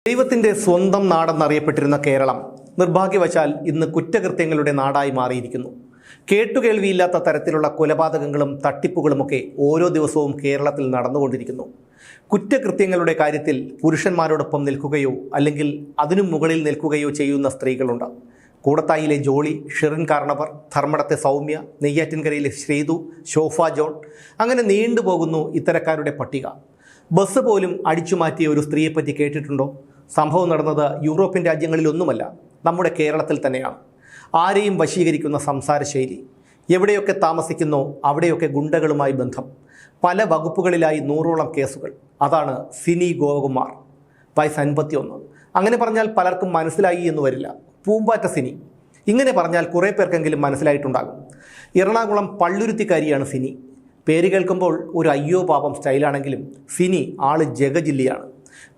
ദൈവത്തിൻ്റെ സ്വന്തം നാടെന്നറിയപ്പെട്ടിരുന്ന കേരളം നിർഭാഗ്യവശാൽ ഇന്ന് കുറ്റകൃത്യങ്ങളുടെ നാടായി മാറിയിരിക്കുന്നു. കേട്ടുകേൾവിയില്ലാത്ത തരത്തിലുള്ള കൊലപാതകങ്ങളും തട്ടിപ്പുകളുമൊക്കെ ഓരോ ദിവസവും കേരളത്തിൽ നടന്നുകൊണ്ടിരിക്കുന്നു. കുറ്റകൃത്യങ്ങളുടെ കാര്യത്തിൽ പുരുഷന്മാരോടൊപ്പം നിൽക്കുകയോ അല്ലെങ്കിൽ അതിനും മുകളിൽ നിൽക്കുകയോ ചെയ്യുന്ന സ്ത്രീകളുണ്ട്. കൂടത്തായിലെ ജോളി, ഷിറിൻ കാർണവർ, ധർമ്മടത്തെ സൗമ്യ, നെയ്യാറ്റിൻകരയിലെ ശ്രീതു, ശോഭ ജോൺ, അങ്ങനെ നീണ്ടുപോകുന്നു ഇത്തരക്കാരുടെ പട്ടിക. ബസ് പോലും അടിച്ചുമാറ്റിയ ഒരു സ്ത്രീയെപ്പറ്റി കേട്ടിട്ടുണ്ടോ? സംഭവം നടന്നത് യൂറോപ്യൻ രാജ്യങ്ങളിലൊന്നുമല്ല, നമ്മുടെ കേരളത്തിൽ തന്നെയാണ്. ആരെയും വശീകരിക്കുന്ന സംസാര ശൈലി, എവിടെയൊക്കെ താമസിക്കുന്നോ അവിടെയൊക്കെ ഗുണ്ടകളുമായി ബന്ധം, പല വകുപ്പുകളിലായി 100ഓളം കേസുകൾ. അതാണ് സിനി ഗോപകുമാർ, വയസ്സ് 51. അങ്ങനെ പറഞ്ഞാൽ പലർക്കും മനസ്സിലായി എന്ന് വരില്ല. പൂമ്പാറ്റ സിനി, ഇങ്ങനെ പറഞ്ഞാൽ കുറേ പേർക്കെങ്കിലും മനസ്സിലായിട്ടുണ്ടാകും. എറണാകുളം പള്ളുരുത്തിക്കാരിയാണ് സിനി. പേര് കേൾക്കുമ്പോൾ ഒരു അയ്യോ പാപം സ്റ്റൈലാണെങ്കിലും സിനി ആള് ജഗജില്ലിയാണ്.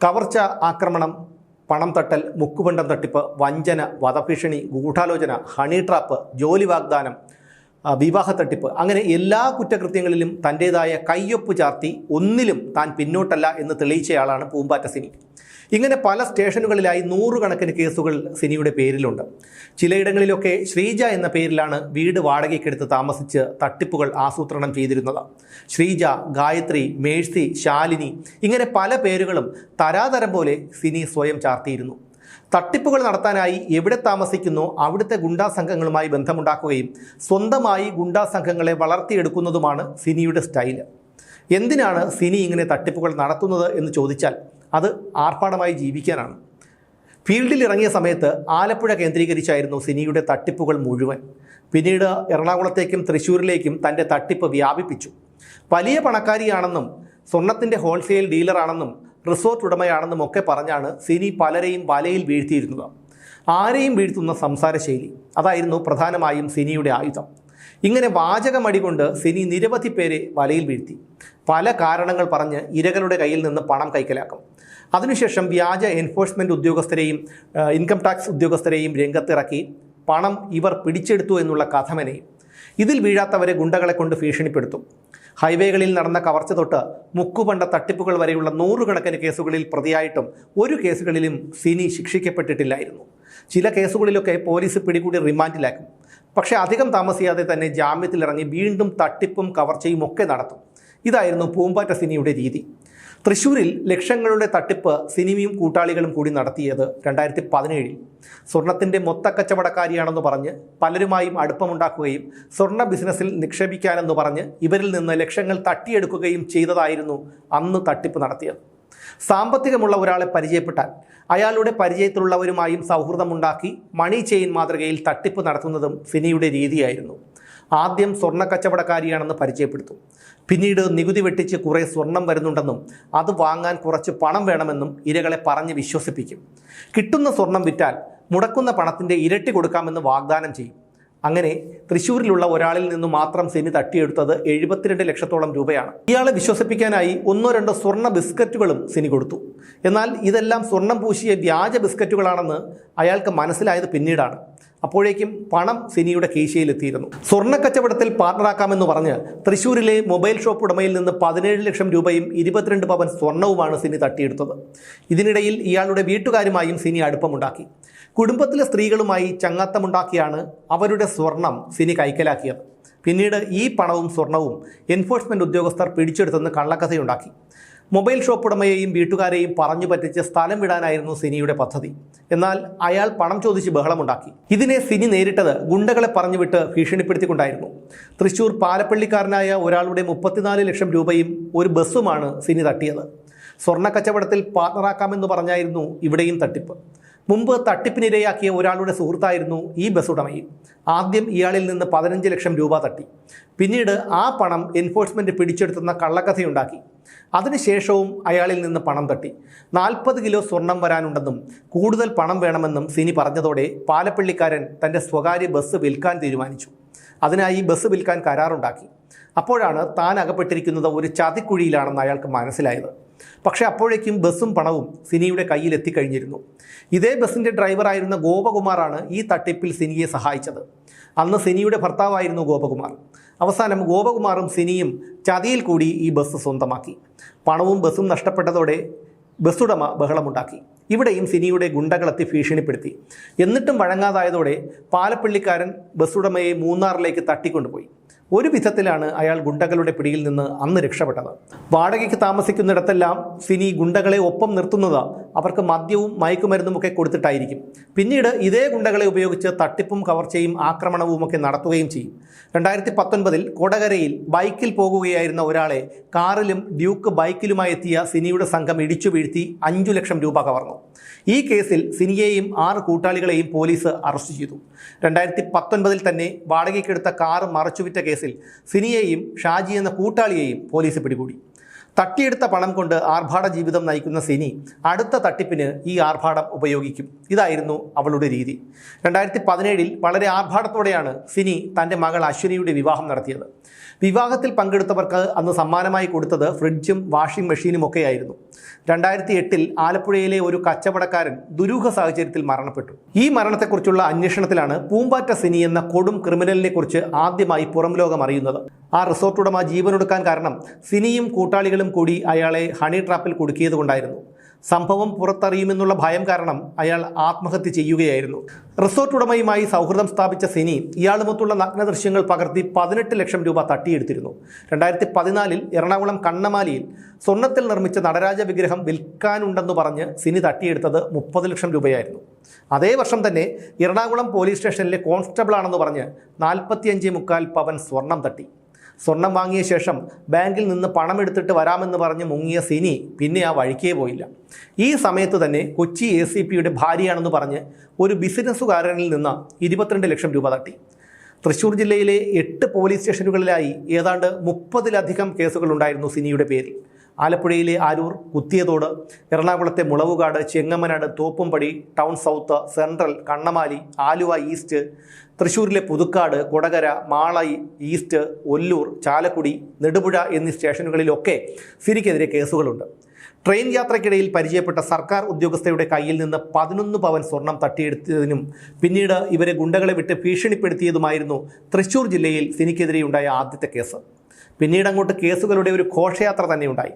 കവർച്ച, ആക്രമണം, പണം തട്ടൽ, മുക്കുപണ്ടം തട്ടിപ്പ്, വഞ്ചന, വധഭീഷണി, ഗൂഢാലോചന, ഹണി ട്രാപ്പ്, ജോലി വാഗ്ദാനം, വിവാഹ തട്ടിപ്പ്, അങ്ങനെ എല്ലാ കുറ്റകൃത്യങ്ങളിലും തൻ്റേതായ കയ്യൊപ്പ് ചാർത്തി ഒന്നിലും താൻ പിന്നോട്ടല്ല എന്ന് തെളിയിച്ചയാളാണ് പൂമ്പാറ്റ സിനി. ഇങ്ങനെ പല സ്റ്റേഷനുകളിലായി 100 കണക്കിന് കേസുകൾ സിനിയുടെ പേരിലുണ്ട്. ചിലയിടങ്ങളിലൊക്കെ ശ്രീജ എന്ന പേരിലാണ് വീട് വാടകയ്ക്കെടുത്ത് താമസിച്ച് തട്ടിപ്പുകൾ ആസൂത്രണം ചെയ്തിരുന്നത്. ശ്രീജ, ഗായത്രി, മേഴ്സി, ശാലിനി, ഇങ്ങനെ പല പേരുകളും തരാതരം പോലെ സിനി സ്വയം ചാർത്തിയിരുന്നു. തട്ടിപ്പുകൾ നടത്താനായി എവിടെ താമസിക്കുന്നോ അവിടുത്തെ ഗുണ്ടാ സംഘങ്ങളുമായി ബന്ധമുണ്ടാക്കുകയും സ്വന്തമായി ഗുണ്ടാ സംഘങ്ങളെ വളർത്തിയെടുക്കുന്നതുമാണ് സിനിയുടെ സ്റ്റൈല്. എന്തിനാണ് സിനി ഇങ്ങനെ തട്ടിപ്പുകൾ നടത്തുന്നത് എന്ന് ചോദിച്ചാൽ അത് ആർഭാടമായി ജീവിക്കാനാണ്. ഫീൽഡിൽ ഇറങ്ങിയ സമയത്ത് ആലപ്പുഴ കേന്ദ്രീകരിച്ചായിരുന്നു സിനിയുടെ തട്ടിപ്പുകൾ മുഴുവൻ. പിന്നീട് എറണാകുളത്തേക്കും തൃശ്ശൂരിലേക്കും തൻ്റെ തട്ടിപ്പ് വ്യാപിപ്പിച്ചു. വലിയ പണക്കാരിയാണെന്നും സ്വർണത്തിൻ്റെ ഹോൾസെയിൽ ഡീലറാണെന്നും റിസോർട്ട് ഉടമയാണെന്നും ഒക്കെ പറഞ്ഞാണ് സിനി പലരെയും വലയിൽ വീഴ്ത്തിയിരുന്നത്. ആരെയും വീഴ്ത്തുന്ന സംസാര ശൈലി, അതായിരുന്നു പ്രധാനമായും സിനിയുടെ ആയുധം. ഇങ്ങനെ വാചകമടി കൊണ്ട് സിനി നിരവധി പേരെ വലയിൽ വീഴ്ത്തി. പല കാരണങ്ങൾ പറഞ്ഞ് ഇരകളുടെ കയ്യിൽ നിന്ന് പണം കൈക്കലാക്കും. അതിനുശേഷം വ്യാജ എൻഫോഴ്സ്മെൻറ്റ് ഉദ്യോഗസ്ഥരെയും ഇൻകം ടാക്സ് ഉദ്യോഗസ്ഥരെയും രംഗത്തിറക്കി പണം ഇവർ പിടിച്ചെടുത്തു എന്നുള്ള കഥ മെനയും. ഇതിൽ വീഴാത്തവരെ ഗുണ്ടകളെ കൊണ്ട് ഭീഷണിപ്പെടുത്തും. ഹൈവേകളിൽ നടന്ന കവർച്ച തൊട്ട് മുക്കുപണ്ട തട്ടിപ്പുകൾ വരെയുള്ള 100 കണക്കിന് കേസുകളിൽ പ്രതിയായിട്ടും ഒരു കേസുകളിലും സിനി ശിക്ഷിക്കപ്പെട്ടിട്ടില്ലായിരുന്നു. ചില കേസുകളിലൊക്കെ പോലീസ് പിടികൂടി റിമാൻഡിലാക്കും. പക്ഷേ അധികം താമസിയാതെ തന്നെ ജാമ്യത്തിലിറങ്ങി വീണ്ടും തട്ടിപ്പും കവർച്ചയും ഒക്കെ നടത്തും. ഇതായിരുന്നു പൂമ്പാറ്റ സിനിയുടെ രീതി. തൃശ്ശൂരിൽ ലക്ഷങ്ങളുടെ തട്ടിപ്പ് സിനിമയും കൂട്ടാളികളും കൂടി നടത്തിയത് 2017. സ്വർണത്തിൻ്റെ മൊത്തക്കച്ചവടക്കാരിയാണെന്ന് പറഞ്ഞ് പലരുമായും അടുപ്പമുണ്ടാക്കുകയും സ്വർണ്ണ ബിസിനസ്സിൽ നിക്ഷേപിക്കാനെന്ന് പറഞ്ഞ് ഇവരിൽ നിന്ന് ലക്ഷങ്ങൾ തട്ടിയെടുക്കുകയും ചെയ്തതായിരുന്നു അന്ന് തട്ടിപ്പ് നടത്തിയത്. സാമ്പത്തികമുള്ള ഒരാളെ പരിചയപ്പെട്ടാൽ അയാളുടെ പരിചയത്തിലുള്ളവരുമായും സൗഹൃദമുണ്ടാക്കി മണി ചെയിൻ മാതൃകയിൽ തട്ടിപ്പ് നടത്തുന്നതും സിനിയുടെ രീതിയായിരുന്നു. ആദ്യം സ്വർണ്ണ കച്ചവടക്കാരിയാണെന്ന് പരിചയപ്പെടുത്തും. പിന്നീട് നികുതി വെട്ടിച്ച് കുറേ സ്വർണം വരുന്നുണ്ടെന്നും അത് വാങ്ങാൻ കുറച്ച് പണം വേണമെന്നും ഇരകളെ പറഞ്ഞ് വിശ്വസിപ്പിക്കും. കിട്ടുന്ന സ്വർണം വിറ്റാൽ മുടക്കുന്ന പണത്തിൻ്റെ ഇരട്ടി കൊടുക്കാമെന്ന് വാഗ്ദാനം ചെയ്യും. അങ്ങനെ തൃശ്ശൂരിലുള്ള ഒരാളിൽ നിന്ന് മാത്രം സിനി തട്ടിയെടുത്തത് 72 ലക്ഷത്തോളം രൂപയാണ്. ഇയാളെ വിശ്വസിപ്പിക്കാനായി 1-2 സ്വർണ്ണ ബിസ്ക്കറ്റുകളും സിനി കൊടുത്തു. എന്നാൽ ഇതെല്ലാം സ്വർണം പൂശിയ വ്യാജ ബിസ്ക്കറ്റുകളാണെന്ന് അയാൾക്ക് മനസ്സിലായത് പിന്നീടാണ്. അപ്പോഴേക്കും പണം സിനിയുടെ കീശയിലെത്തിയിരുന്നു. സ്വർണ്ണ കച്ചവടത്തിൽ പാർട്ണറാക്കാമെന്ന് പറഞ്ഞ് തൃശ്ശൂരിലെ മൊബൈൽ ഷോപ്പ് ഉടമയിൽ നിന്ന് 17 ലക്ഷം രൂപയും 22 പവൻ സ്വർണവുമാണ് സിനി തട്ടിയെടുത്തത്. ഇതിനിടയിൽ ഇയാളുടെ വീട്ടുകാരുമായും സിനി അടുപ്പമുണ്ടാക്കി. കുടുംബത്തിലെ സ്ത്രീകളുമായി ചങ്ങാത്തമുണ്ടാക്കിയാണ് അവരുടെ സ്വർണം സിനി കൈക്കലാക്കിയത്. പിന്നീട് ഈ പണവും സ്വർണവും എൻഫോഴ്സ്മെൻറ്റ് ഉദ്യോഗസ്ഥർ പിടിച്ചെടുത്തെന്ന് കള്ളക്കഥയുണ്ടാക്കി. മൊബൈൽ ഷോപ്പ് ഉടമയെയും വീട്ടുകാരെയും പറഞ്ഞു പറ്റിച്ച് സ്ഥലം വിടാനായിരുന്നു സിനിയുടെ പദ്ധതി. എന്നാൽ അയാൾ പണം ചോദിച്ച് ബഹളമുണ്ടാക്കി. ഇതിനെ സിനി നേരിട്ടത് ഗുണ്ടകളെ പറഞ്ഞുവിട്ട് ഭീഷണിപ്പെടുത്തിക്കൊണ്ടായിരുന്നു. തൃശ്ശൂർ പാലപ്പള്ളിക്കാരനായ ഒരാളുടെ 34 ലക്ഷം രൂപയും ഒരു ബസ്സുമാണ് സിനി തട്ടിയത്. സ്വർണ്ണ കച്ചവടത്തിൽ പാർട്ണറാക്കാമെന്ന് പറഞ്ഞായിരുന്നു ഇവിടെയും തട്ടിപ്പ്. മുമ്പ് തട്ടിപ്പിനിരയാക്കിയ ഒരാളുടെ സുഹൃത്തായിരുന്നു ഈ ബസ് ഉടമയും. ആദ്യം ഇയാളിൽ നിന്ന് 15 ലക്ഷം രൂപ തട്ടി. പിന്നീട് ആ പണം എൻഫോഴ്സ്മെൻറ്റ് പിടിച്ചെടുത്തുന്ന കള്ളക്കഥയുണ്ടാക്കി. അതിനുശേഷവും അയാളിൽ നിന്ന് പണം തട്ടി. 40 കിലോ സ്വർണം വരാനുണ്ടെന്നും കൂടുതൽ പണം വേണമെന്നും സിനി പറഞ്ഞതോടെ പാലപ്പള്ളിക്കാരൻ തൻ്റെ സ്വകാര്യ ബസ് വിൽക്കാൻ തീരുമാനിച്ചു. അതിനായി ബസ് വിൽക്കാൻ കരാറുണ്ടാക്കി. അപ്പോഴാണ് താൻ അകപ്പെട്ടിരിക്കുന്നത് ഒരു ചതിക്കുഴിയിലാണെന്ന് അയാൾക്ക് മനസ്സിലായത്. പക്ഷേ അപ്പോഴേക്കും ബസ്സും പണവും സിനിയുടെ കയ്യിൽ എത്തിക്കഴിഞ്ഞിരുന്നു. ഇതേ ബസ്സിൻ്റെ ഡ്രൈവറായിരുന്ന ഗോപകുമാറാണ് ഈ തട്ടിപ്പിൽ സിനിയെ സഹായിച്ചത്. അന്ന് സിനിയുടെ ഭർത്താവായിരുന്നു ഗോപകുമാർ. അവസാനം ഗോപകുമാറും സിനിയും ചതിയിൽ കൂടി ഈ ബസ് സ്വന്തമാക്കി. പണവും ബസ്സും നഷ്ടപ്പെട്ടതോടെ ബസ്സുടമ ബഹളമുണ്ടാക്കി. ഇവിടെയും സിനിയുടെ ഗുണ്ടകളെത്തി ഭീഷണിപ്പെടുത്തി. എന്നിട്ടും വഴങ്ങാതായതോടെ പാലപ്പള്ളിക്കാരൻ ബസ്സുടമയെ മൂന്നാറിലേക്ക് തട്ടിക്കൊണ്ടുപോയി. ഒരു വിധത്തിലാണ് അയാൾ ഗുണ്ടകളുടെ പിടിയിൽ നിന്ന് അന്ന് രക്ഷപ്പെട്ടത്. വാടകയ്ക്ക് താമസിക്കുന്നിടത്തെല്ലാം സിനി ഗുണ്ടകളെ ഒപ്പം നിർത്തുന്നത് അവർക്ക് മദ്യവും മയക്കുമരുന്നുമൊക്കെ കൊടുത്തിട്ടായിരിക്കും. പിന്നീട് ഇതേ ഗുണ്ടകളെ ഉപയോഗിച്ച് തട്ടിപ്പും കവർച്ചയും ആക്രമണവുമൊക്കെ നടത്തുകയും ചെയ്യും. 2019 കൊടകരയിൽ ബൈക്കിൽ പോകുകയായിരുന്ന ഒരാളെ കാറിലും ഡ്യൂക്ക് ബൈക്കിലുമായി എത്തിയ സിനിയുടെ സംഘം ഇടിച്ചു വീഴ്ത്തി 5 ലക്ഷം രൂപ കവർന്നു. ഈ കേസിൽ സിനിയെയും 6 കൂട്ടാളികളെയും പോലീസ് അറസ്റ്റ് ചെയ്തു. 2019 തന്നെ വാടകയ്ക്കെടുത്ത കാർ മറച്ചുവിറ്റ കേസിൽ സിനിയെയും ഷാജി എന്ന കൂട്ടാളിയെയും പോലീസ് പിടികൂടി. തട്ടിയെടുത്ത പണം കൊണ്ട് ആർഭാട ജീവിതം നയിക്കുന്ന സിനി അടുത്ത തട്ടിപ്പിന് ഈ ആർഭാടം ഉപയോഗിക്കും. ഇതായിരുന്നു അവളുടെ രീതി. 2017 വളരെ ആർഭാടത്തോടെയാണ് സിനി തൻ്റെ മകൾ അശ്വിനിയുടെ വിവാഹം നടത്തിയത്. വിവാഹത്തിൽ പങ്കെടുത്തവർക്ക് അന്ന് സമ്മാനമായി കൊടുത്തത് ഫ്രിഡ്ജും വാഷിംഗ് മെഷീനും ഒക്കെയായിരുന്നു. 2008 ആലപ്പുഴയിലെ ഒരു കച്ചവടക്കാരൻ ദുരൂഹ സാഹചര്യത്തിൽ മരണപ്പെട്ടു. ഈ മരണത്തെക്കുറിച്ചുള്ള അന്വേഷണത്തിലാണ് പൂമ്പാറ്റ സിനി എന്ന കൊടും ക്രിമിനലിനെ കുറിച്ച് ആദ്യമായി പുറം ലോകം അറിയുന്നത്. ആ റിസോർട്ട് ഉടമ ജീവനൊടുക്കാൻ കാരണം സിനിയും കൂട്ടാളികളും കൂടി അയാളെ ഹണി ട്രാപ്പിൽ കുടുക്കിയത് കൊണ്ടായിരുന്നു. സംഭവം പുറത്തറിയുമെന്നുള്ള ഭയം കാരണം അയാൾ ആത്മഹത്യ ചെയ്യുകയായിരുന്നു. റിസോർട്ട് ഉടമയുമായി സൗഹൃദം സ്ഥാപിച്ച സിനി ഇയാളുമൊത്തുള്ള നഗ്ന ദൃശ്യങ്ങൾ പകർത്തി 18 ലക്ഷം രൂപ തട്ടിയെടുത്തിരുന്നു. 2014 എറണാകുളം കണ്ണമാലിയിൽ സ്വർണ്ണത്തിൽ നിർമ്മിച്ച നടരാജ വിഗ്രഹം വിൽക്കാനുണ്ടെന്ന് പറഞ്ഞ് സിനി തട്ടിയെടുത്തത് 30 ലക്ഷം രൂപയായിരുന്നു. അതേ വർഷം തന്നെ എറണാകുളം പോലീസ് സ്റ്റേഷനിലെ കോൺസ്റ്റബിളാണെന്ന് പറഞ്ഞ് 45.25 പവൻ സ്വർണം തട്ടി. സ്വർണം വാങ്ങിയ ശേഷം ബാങ്കിൽ നിന്ന് പണമെടുത്തിട്ട് വരാമെന്ന് പറഞ്ഞ് മുങ്ങിയ സിനി പിന്നെ ആ വഴിക്കേ പോയില്ല. ഈ സമയത്ത് തന്നെ കൊച്ചി ACPയുടെ ഭാര്യയാണെന്ന് പറഞ്ഞ് ഒരു ബിസിനസ്സുകാരനിൽ നിന്ന് 22 ലക്ഷം രൂപ തട്ടി. തൃശ്ശൂർ ജില്ലയിലെ 8 പോലീസ് സ്റ്റേഷനുകളിലായി ഏതാണ്ട് 30-ലധികം കേസുകളുണ്ടായിരുന്നു സിനിയുടെ പേരിൽ. ആലപ്പുഴയിലെ ആരൂർ, കുത്തിയതോട്, എറണാകുളത്തെ Mulavukad, Chengamanad, Thoppumpady, town south, central, Kannamaly, Aluva east, തൃശ്ശൂരിലെ പുതുക്കാട്, കൊടകര, മാള ഈസ്റ്റ്, ഒല്ലൂർ, ചാലക്കുടി, നെടുപുഴ എന്നീ സ്റ്റേഷനുകളിലൊക്കെ സിനിക്കെതിരെ കേസുകളുണ്ട്. ട്രെയിൻ യാത്രയ്ക്കിടയിൽ പരിചയപ്പെട്ട സർക്കാർ ഉദ്യോഗസ്ഥയുടെ കയ്യിൽ നിന്ന് 11 പവൻ സ്വർണം തട്ടിയെടുത്തതിനും പിന്നീട് ഇവരെ ഗുണ്ടകളെ വിട്ട് ഭീഷണിപ്പെടുത്തിയതുമായിരുന്നു തൃശ്ശൂർ ജില്ലയിൽ സിനിക്കെതിരെയുണ്ടായ ആദ്യത്തെ കേസ്. പിന്നീട് അങ്ങോട്ട് കേസുകളുടെ ഒരു ഘോഷയാത്ര തന്നെ ഉണ്ടായി.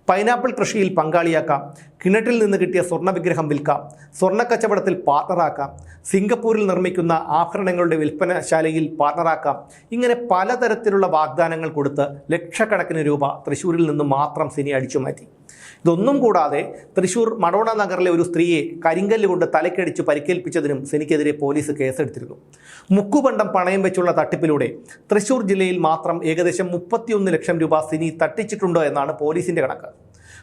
പൈനാപ്പിൾ കൃഷിയിൽ പങ്കാളിയാക്കാം, കിണറ്റിൽ നിന്ന് കിട്ടിയ സ്വർണ്ണ വിഗ്രഹം വിൽക്കാം, സ്വർണ്ണക്കച്ചവടത്തിൽ പാർട്ണറാക്കാം, സിംഗപ്പൂരിൽ നിർമ്മിക്കുന്ന ആഭരണങ്ങളുടെ വിൽപ്പനശാലയിൽ പാർട്ണറാക്കാം, ഇങ്ങനെ പലതരത്തിലുള്ള വാഗ്ദാനങ്ങൾ കൊടുത്ത് ലക്ഷക്കണക്കിന് രൂപ തൃശ്ശൂരിൽ നിന്ന് മാത്രം സിനി അടിച്ചുമാറ്റി. ഇതൊന്നും കൂടാതെ തൃശ്ശൂർ മഡോണ നഗറിലെ ഒരു സ്ത്രീയെ കരിങ്കല്ല് കൊണ്ട് തലക്കടിച്ച് പരിക്കേൽപ്പിച്ചതിനും സിനിക്കെതിരെ പോലീസ് കേസെടുത്തിരുന്നു. മുക്കുപണ്ടം പണയം വെച്ചുള്ള തട്ടിപ്പിലൂടെ തൃശ്ശൂർ ജില്ലയിൽ മാത്രം ഏകദേശം 31 ലക്ഷം രൂപ സിനി തട്ടിച്ചിട്ടുണ്ടോ എന്നാണ് പോലീസിന്റെ കണക്ക്.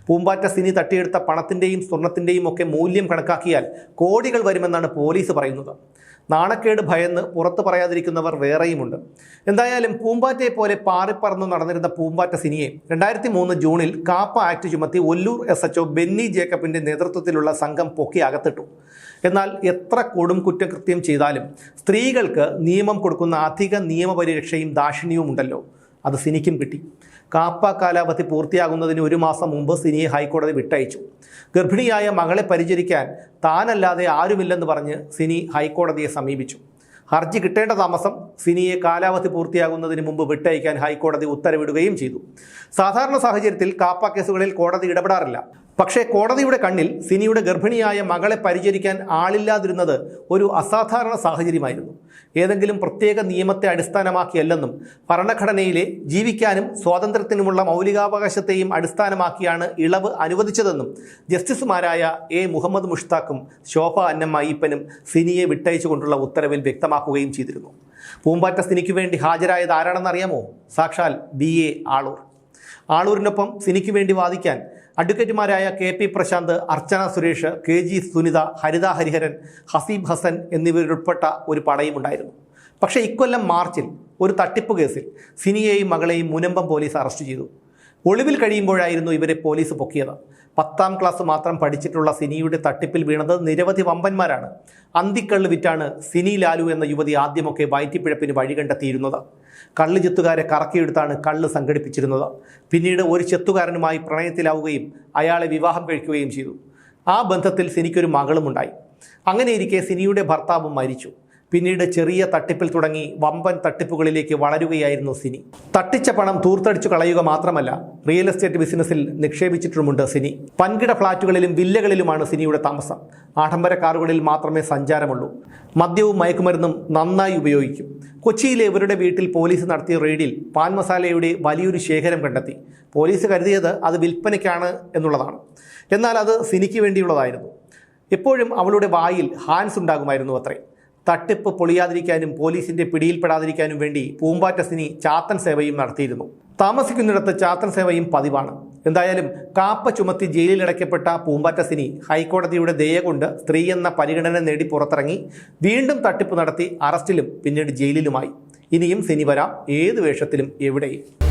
പൂമ്പാറ്റ സിനി തട്ടിയെടുത്ത പണത്തിൻ്റെയും സ്വർണത്തിൻ്റെയും ഒക്കെ മൂല്യം കണക്കാക്കിയാൽ കോടികൾ വരുമെന്നാണ് പോലീസ് പറയുന്നത്. നാണക്കേട് ഭയന്ന് പുറത്തു പറയാതിരിക്കുന്നവർ വേറെയുമുണ്ട്. എന്തായാലും പൂമ്പാറ്റയെ പോലെ പാറിപ്പറന്നു നടന്നിരുന്ന പൂമ്പാറ്റ സിനിയെ 2003 ജൂണിൽ കാപ്പ ആക്ട് ചുമത്തി ഒല്ലൂർ SHO ബെന്നി ജേക്കബിൻ്റെ നേതൃത്വത്തിലുള്ള സംഘം പൊക്കി അകത്തിട്ടു. എന്നാൽ എത്ര കൊടും കുറ്റകൃത്യം ചെയ്താലും സ്ത്രീകൾക്ക് നിയമം കൊടുക്കുന്ന അധിക നിയമപരിരക്ഷയും ദാക്ഷിണ്യവും ഉണ്ടല്ലോ, അത് സിനിക്കും കിട്ടി. കാപ്പ കാലാവധി പൂർത്തിയാകുന്നതിന് 1 മാസം മുമ്പ് സിനിയെ ഹൈക്കോടതി വിട്ടയച്ചു. ഗർഭിണിയായ മകളെ പരിചരിക്കാൻ താനല്ലാതെ ആരുമില്ലെന്ന് പറഞ്ഞ് സിനി ഹൈക്കോടതിയെ സമീപിച്ചു. ഹർജി കിട്ടേണ്ട താമസം സിനിയെ കാലാവധി പൂർത്തിയാകുന്നതിന് മുമ്പ് വിട്ടയക്കാൻ ഹൈക്കോടതി ഉത്തരവിടുകയും ചെയ്തു. സാധാരണ സാഹചര്യത്തിൽ കാപ്പ കേസുകളിൽ കോടതി ഇടപെടാറില്ല. പക്ഷേ കോടതിയുടെ കണ്ണിൽ സിനിയുടെ ഗർഭിണിയായ മകളെ പരിചരിക്കാൻ ആളില്ലാതിരുന്നത് ഒരു അസാധാരണ സാഹചര്യമായിരുന്നു. ഏതെങ്കിലും പ്രത്യേക നിയമത്തെ അടിസ്ഥാനമാക്കിയല്ലെന്നും ഭരണഘടനയിലെ ജീവിക്കാനും സ്വാതന്ത്ര്യത്തിനുമുള്ള മൗലികാവകാശത്തെയും അടിസ്ഥാനമാക്കിയാണ് ഇളവ് അനുവദിച്ചതെന്നും ജസ്റ്റിസുമാരായ A. മുഹമ്മദ് മുഷ്താഖും ശോഭ അന്നമ്മ അയ്യപ്പനും സിനിയെ വിട്ടയച്ചുകൊണ്ടുള്ള ഉത്തരവിൽ വ്യക്തമാക്കുകയും ചെയ്തിരുന്നു. പൂമ്പാറ്റ സിനിക്ക് വേണ്ടി ഹാജരായത് ആരാണെന്നറിയാമോ? സാക്ഷാൽ BA ആളൂർ. ആളൂരിനൊപ്പം സിനിക്ക് വേണ്ടി വാദിക്കാൻ അഡ്വക്കേറ്റുമാരായ KP പ്രശാന്ത്, അർച്ചന സുരേഷ്, KG സുനിത, ഹരിത ഹരിഹരൻ, ഹസീബ് ഹസൻ എന്നിവരുൾപ്പെട്ട ഒരു പടയുമുണ്ടായിരുന്നു. പക്ഷേ ഇക്കൊല്ലം മാർച്ചിൽ ഒരു തട്ടിപ്പ് കേസിൽ സിനിയെയും മകളെയും മുനമ്പം പോലീസ് അറസ്റ്റ് ചെയ്തു. ഒളിവിൽ കഴിയുമ്പോഴായിരുന്നു ഇവരെ പോലീസ് പൊക്കിയത്. 10ാം ക്ലാസ് മാത്രം പഠിച്ചിട്ടുള്ള സിനിയുടെ തട്ടിപ്പിൽ വീണത് നിരവധി വമ്പന്മാരാണ്. അന്തിക്കള്ള് വിറ്റാണ് സിനി ലാലു എന്ന യുവതി ആദ്യമൊക്കെ വയറ്റിപ്പിഴപ്പിന് വഴി കണ്ടെത്തിയിരുന്നത്. കള്ള് ചെത്തുകാരെ കറക്കിയെടുത്താണ് കള്ള് സംഘടിപ്പിച്ചിരുന്നത്. പിന്നീട് ഒരു ചെത്തുകാരനുമായി പ്രണയത്തിലാവുകയും അയാളെ വിവാഹം കഴിക്കുകയും ചെയ്തു. ആ ബന്ധത്തിൽ സിനിക്കൊരു മകളുമുണ്ടായി. അങ്ങനെയിരിക്കെ സിനിയുടെ ഭർത്താവും മരിച്ചു. പിന്നീട് ചെറിയ തട്ടിപ്പിൽ തുടങ്ങി വമ്പൻ തട്ടിപ്പുകളിലേക്ക് വളരുകയായിരുന്നു സിനി. തട്ടിച്ച പണം തൂർത്തടിച്ചു കളയുക മാത്രമല്ല, റിയൽ എസ്റ്റേറ്റ് ബിസിനസ്സിൽ നിക്ഷേപിച്ചിട്ടുമുണ്ട് സിനി. വൻകിട ഫ്ളാറ്റുകളിലും വില്ലകളിലുമാണ് സിനിയുടെ താമസം. ആഡംബര കാറുകളിൽ മാത്രമേ സഞ്ചാരമുള്ളൂ. മദ്യവും മയക്കുമരുന്നും നന്നായി ഉപയോഗിക്കും. കൊച്ചിയിലെ ഇവരുടെ വീട്ടിൽ പോലീസ് നടത്തിയ റെയ്ഡിൽ പാൻ മസാലയുടെ വലിയൊരു ശേഖരം കണ്ടെത്തി. പോലീസ് കരുതിയത് അത് വിൽപ്പനയ്ക്കാണ് എന്നുള്ളതാണ്. എന്നാൽ അത് സിനിക്ക് വേണ്ടിയുള്ളതായിരുന്നു. എപ്പോഴും അവളുടെ വായിൽ ഹാൻസ് ഉണ്ടാകുമായിരുന്നു അത്രേ. തട്ടിപ്പ് പൊളിയാതിരിക്കാനും പോലീസിന്റെ പിടിയിൽപ്പെടാതിരിക്കാനും വേണ്ടി പൂമ്പാറ്റ സിനി ചാത്തൻ സേവയും നടത്തിയിരുന്നു. താമസിക്കുന്നിടത്ത് ചാത്തൻ സേവയും പതിവാണ്. എന്തായാലും കാപ്പ ചുമത്തി ജയിലിലടയ്ക്കപ്പെട്ട പൂമ്പാറ്റ സിനി ഹൈക്കോടതിയുടെ ദയ കൊണ്ട് സ്ത്രീ എന്ന പരിഗണന നേടി പുറത്തിറങ്ങി വീണ്ടും തട്ടിപ്പ് നടത്തി അറസ്റ്റിലും പിന്നീട് ജയിലിലുമായി. ഇനിയും സിനി വരാം, ഏത് വേഷത്തിലും എവിടെയും.